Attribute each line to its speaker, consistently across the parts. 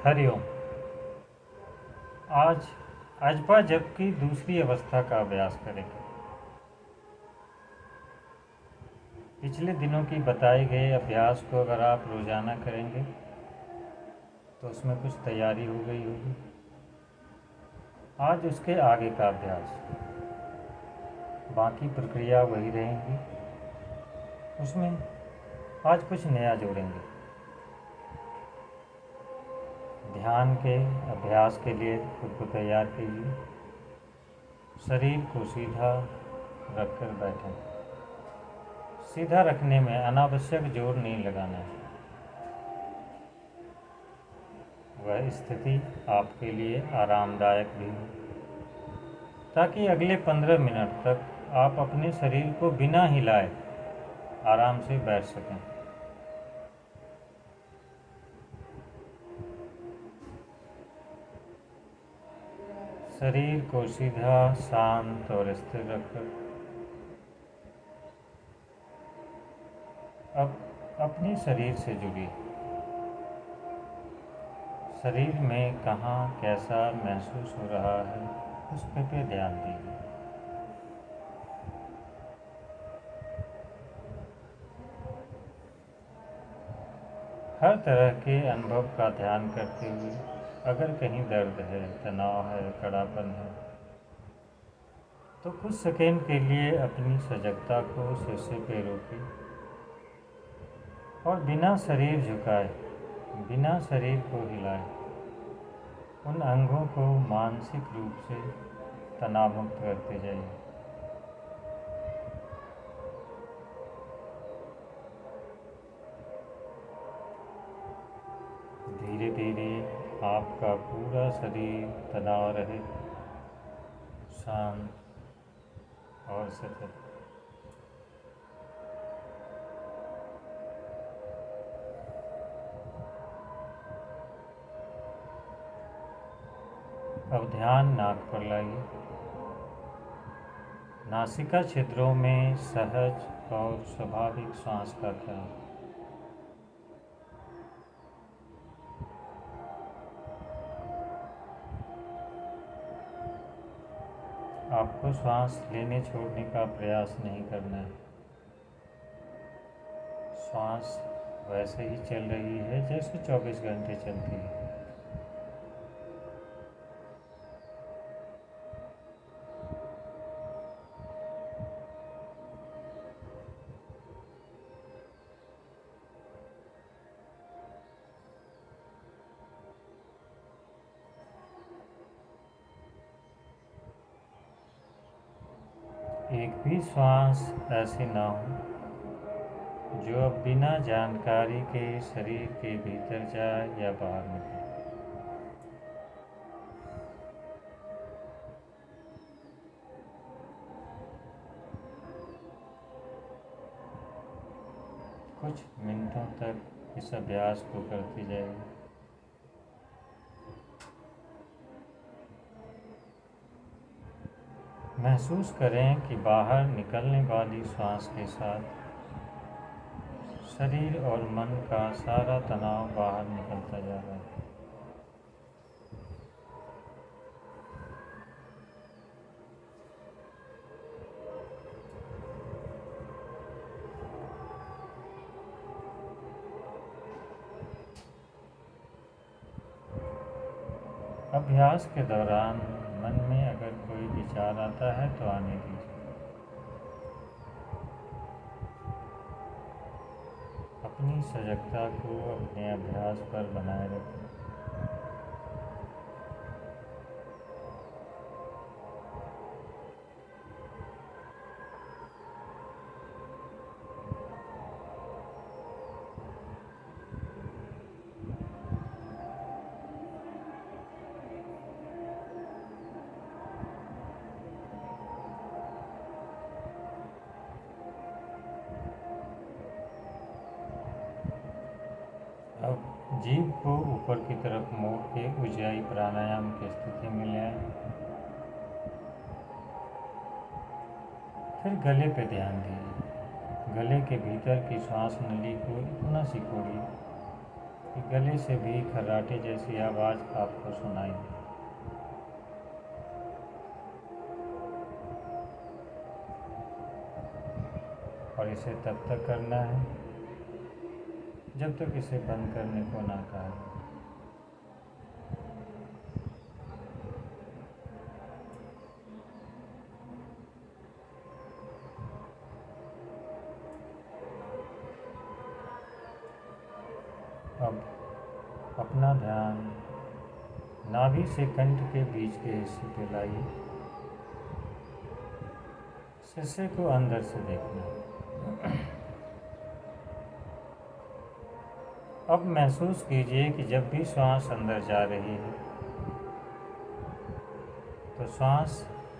Speaker 1: हरिओम। आज अजपा जप की दूसरी अवस्था का अभ्यास करेंगे। पिछले दिनों की बताए गए अभ्यास को अगर आप रोज़ाना करेंगे तो उसमें कुछ तैयारी हो गई होगी। आज उसके आगे का अभ्यास, बाकी प्रक्रिया वही रहेंगी, उसमें आज कुछ नया जोड़ेंगे। ध्यान के अभ्यास के लिए खुद को तैयार कीजिए। शरीर को सीधा रखकर बैठें। सीधा रखने में अनावश्यक जोर नहीं लगाना है। वह स्थिति आपके लिए आरामदायक भी हो, ताकि अगले 15 मिनट तक आप अपने शरीर को बिना हिलाए आराम से बैठ सकें। शरीर को सीधा, शांत और स्थिर रखकर अब अपने शरीर से जुड़िए। शरीर में कहाँ कैसा महसूस हो रहा है उस पे ध्यान दीजिए। हर तरह के अनुभव का ध्यान करते हुए, अगर कहीं दर्द है, तनाव है, कड़ापन है, तो कुछ सेकेंड के लिए अपनी सजगता को शीर्षे पे रोकें और बिना शरीर झुकाए, बिना शरीर को हिलाए, उन अंगों को मानसिक रूप से तनावमुक्त करते जाइए। धीरे धीरे आपका पूरा शरीर तनाव रहित, शांत और सतत। अब ध्यान नाक पर लाइए। नासिका छिद्रों में सहज और स्वाभाविक श्वास का ख्याल। आपको श्वास लेने छोड़ने का प्रयास नहीं करना है। श्वास वैसे ही चल रही है जैसे 24 घंटे चलती है। एक भी श्वास ऐसी ना हो जो अब बिना जानकारी के शरीर के भीतर जाए या बाहर निकले। कुछ मिनटों तक इस अभ्यास को करते जाइए। महसूस करें कि बाहर निकलने वाली श्वास के साथ शरीर और मन का सारा तनाव बाहर निकलता जा रहा है। अभ्यास के दौरान मन में अगर कोई विचार आता है तो आने दीजिए। अपनी सजगता को अपने अभ्यास पर बनाए रखें। अब जीभ को ऊपर की तरफ मोड़ के उज्जाई प्राणायाम की स्थिति में ले आए। फिर गले पे ध्यान दीजिए। गले के भीतर की श्वास नली को इतना सिकोड़िए कि गले से भी खर्राटे जैसी आवाज़ आपको सुनाई दे। और इसे तब तक करना है जब तक इसे बंद करने को ना कहा जाए। अब अपना ध्यान नाभि से कंठ के बीच के हिस्से पे लाइए। शीशे को अंदर से देखना। अब महसूस कीजिए कि जब भी श्वास अंदर जा रही है तो श्वास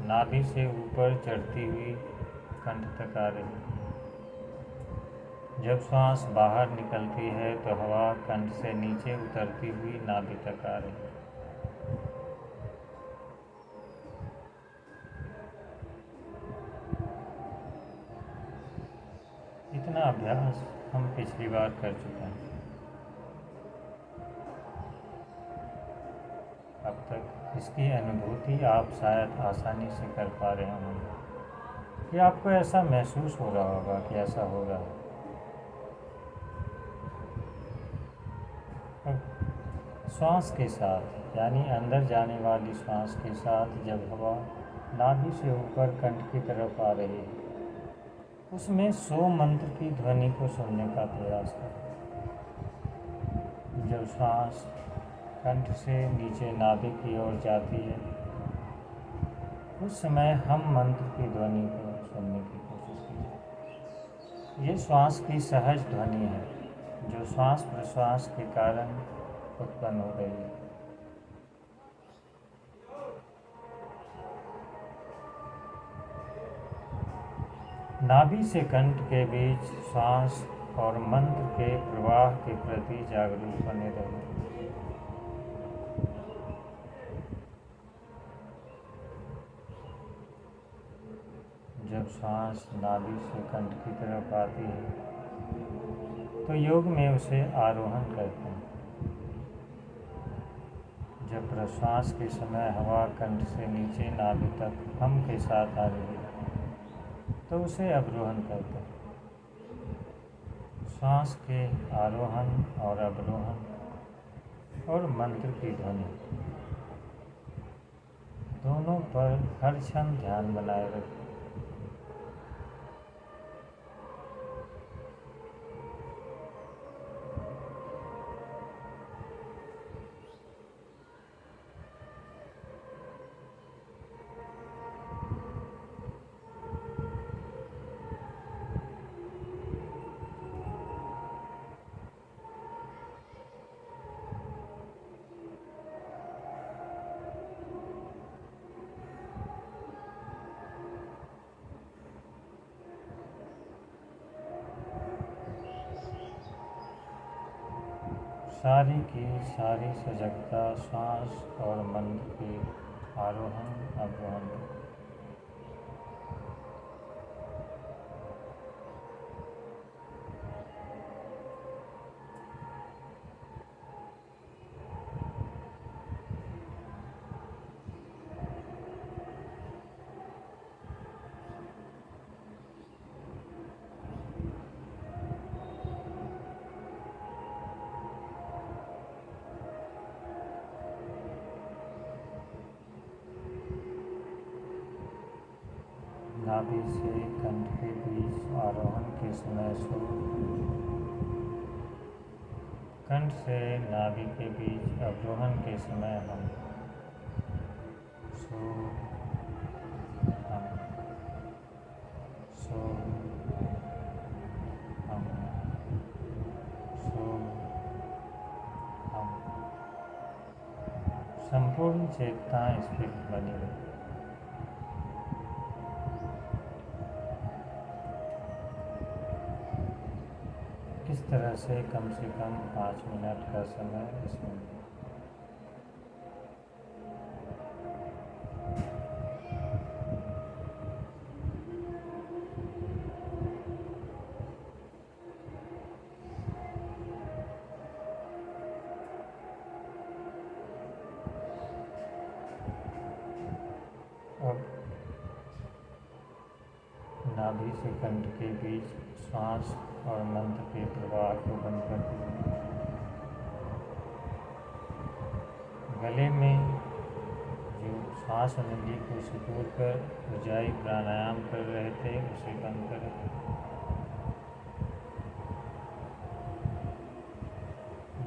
Speaker 1: नाभि से ऊपर चढ़ती हुई कंठ तक आ रही है। जब श्वास बाहर निकलती है तो हवा कंठ से नीचे उतरती हुई नाभि तक आ रही है। इतना अभ्यास हम पिछली बार कर चुके हैं। अब तक इसकी अनुभूति आप शायद आसानी से कर पा रहे होंगे कि आपको ऐसा महसूस हो रहा होगा कि ऐसा हो रहा है। श्वास के साथ यानी अंदर जाने वाली श्वास के साथ जब हवा नाभि से ऊपर कंठ की तरफ आ रही है उसमें सो मंत्र की ध्वनि को सुनने का प्रयास करें। जब श्वास कंठ से नीचे नाभि की ओर जाती है उस समय हम मंत्र की ध्वनि को सुनने की कोशिश कीजिए। ये श्वास की सहज ध्वनि है जो श्वास प्रश्वास के कारण उत्पन्न हो रही है। नाभि से कंठ के बीच श्वास और मंत्र के प्रवाह के प्रति जागरूक बने रहिए। जब श्वास नाभि से कंठ की तरफ आती है तो योग में उसे आरोहण कहते हैं। जब प्रश्वास के समय हवा कंठ से नीचे नाभि तक हम के साथ आ रही है तो उसे अवरोहण कहते हैं। श्वास के आरोहण और अवरोहण और मंत्र की ध्वनि दोनों पर हर क्षण ध्यान बनाए रखें। सारी की सारी सजगता श्वास और मंत्र के आरोहण अवरोहण। नाभि से कंठ के बीच आरोहण के समय सो, कंठ से नाभि के बीच अवरोहण के समय हम सो हम सो हम सो हम। संपूर्ण चेतना स्थिर बनी रही। इस तरह से कम 5 मिनट का समय इसमें नाभि से कंठ के बीच श्वास और मंत्र के प्रवाह को बंद कर दीजिए। गले में जो श्वास नली को सिकोड़ कर ऊंचाई प्राणायाम कर रहे थे उसे बंद करें।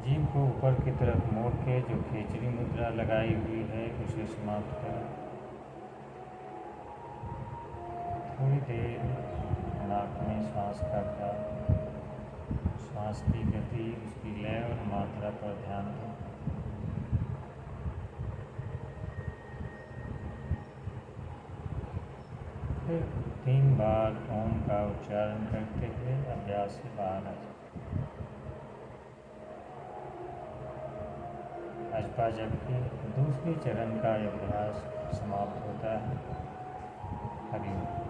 Speaker 1: जीभ को ऊपर की तरफ मोड़ के जो खेचरी मुद्रा लगाई हुई है उसे समाप्त करें। थोड़ी देर नाक में श्वास का ख्याल, श्वास की गति, उसकी लय और मात्रा पर ध्यान दें। फिर 3 बार ओम का उच्चारण करते हुए अभ्यास से बाहर आ जाए। भाजपा जबकि दूसरे चरण का अभ्यास समाप्त होता है। हरिओम।